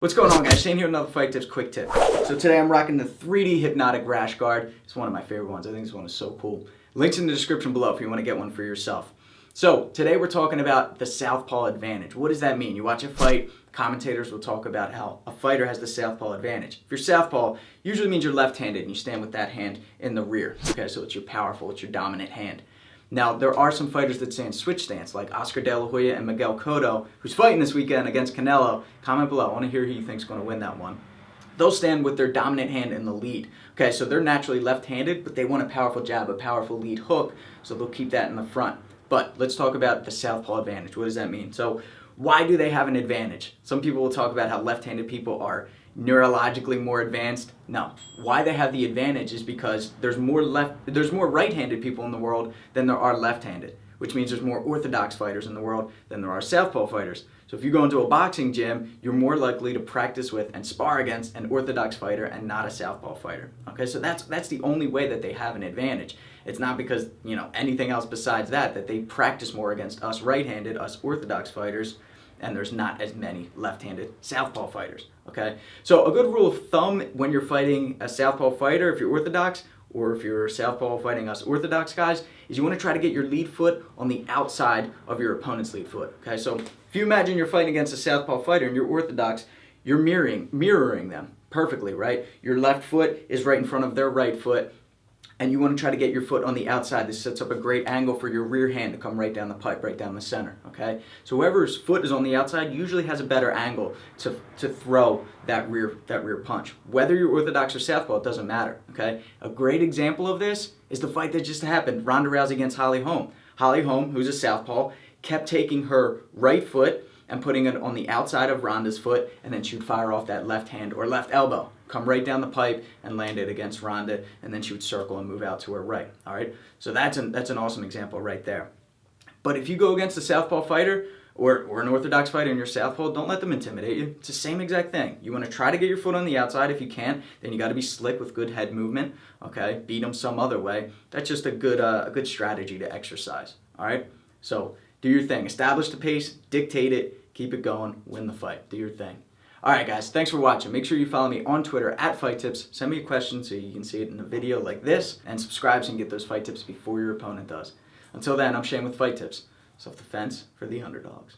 What's going on, guys? Shane here with another Fight Tips quick tip. So today I'm rocking the 3D Hypnotic Rash Guard. It's one of my favorite ones. I think this one is so cool. Links in the description below if you want to get one for yourself. So today we're talking about the Southpaw advantage. What does that mean? You watch a fight, commentators will talk about how a fighter has the Southpaw advantage. If you're Southpaw, usually means you're left-handed and you stand with that hand in the rear. Okay, so it's your powerful, it's your dominant hand. Now, there are some fighters that stand switch stance, like Oscar De La Hoya and Miguel Cotto, who's fighting this weekend against Canelo. Comment below. I want to hear who you think is going to win that one. They'll stand with their dominant hand in the lead. Okay, so they're naturally left-handed, but they want a powerful jab, a powerful lead hook, so they'll keep that in the front. But let's talk about the Southpaw advantage. What does that mean? So why do they have an advantage? Some people will talk about how left-handed people are neurologically more advanced. No. Why they have the advantage is because there's more right-handed people in the world than there are left-handed, which means there's more orthodox fighters in the world than there are Southpaw fighters. So if you go into a boxing gym, you're more likely to practice with and spar against an orthodox fighter and not a Southpaw fighter. Okay, so that's the only way that they have an advantage. It's not because, anything else besides that they practice more against us right-handed, us orthodox fighters, and there's not as many left-handed Southpaw fighters, okay? So a good rule of thumb when you're fighting a Southpaw fighter, if you're orthodox, or if you're Southpaw fighting us orthodox guys, is you want to try to get your lead foot on the outside of your opponent's lead foot, okay? So if you imagine you're fighting against a Southpaw fighter and you're orthodox, you're mirroring them perfectly, right? Your left foot is right in front of their right foot, and you want to try to get your foot on the outside. This sets up a great angle for your rear hand to come right down the pipe, right down the center, okay? So whoever's foot is on the outside usually has a better angle to throw that rear punch. Whether you're orthodox or Southpaw, it doesn't matter, okay? A great example of this is the fight that just happened, Ronda Rousey against Holm. Holm, who's a Southpaw, kept taking her right foot and putting it on the outside of Ronda's foot, and then she would fire off that left hand or left elbow, come right down the pipe and land it against Ronda, and then she would circle and move out to her right, all right? So that's an awesome example right there. But if you go against a Southpaw fighter or an orthodox fighter and you're Southpaw, don't let them intimidate you. It's the same exact thing. You want to try to get your foot on the outside if you can, then you got to be slick with good head movement, okay? Beat them some other way. That's just a good strategy to exercise, all right? So do your thing. Establish the pace, dictate it, keep it going, win the fight. Do your thing. All right, guys, thanks for watching. Make sure you follow me on Twitter at Fight Tips. Send me a question so you can see it in a video like this, and subscribe so you can get those fight tips before your opponent does. Until then, I'm Shane with Fight Tips. Self-defense for the underdogs.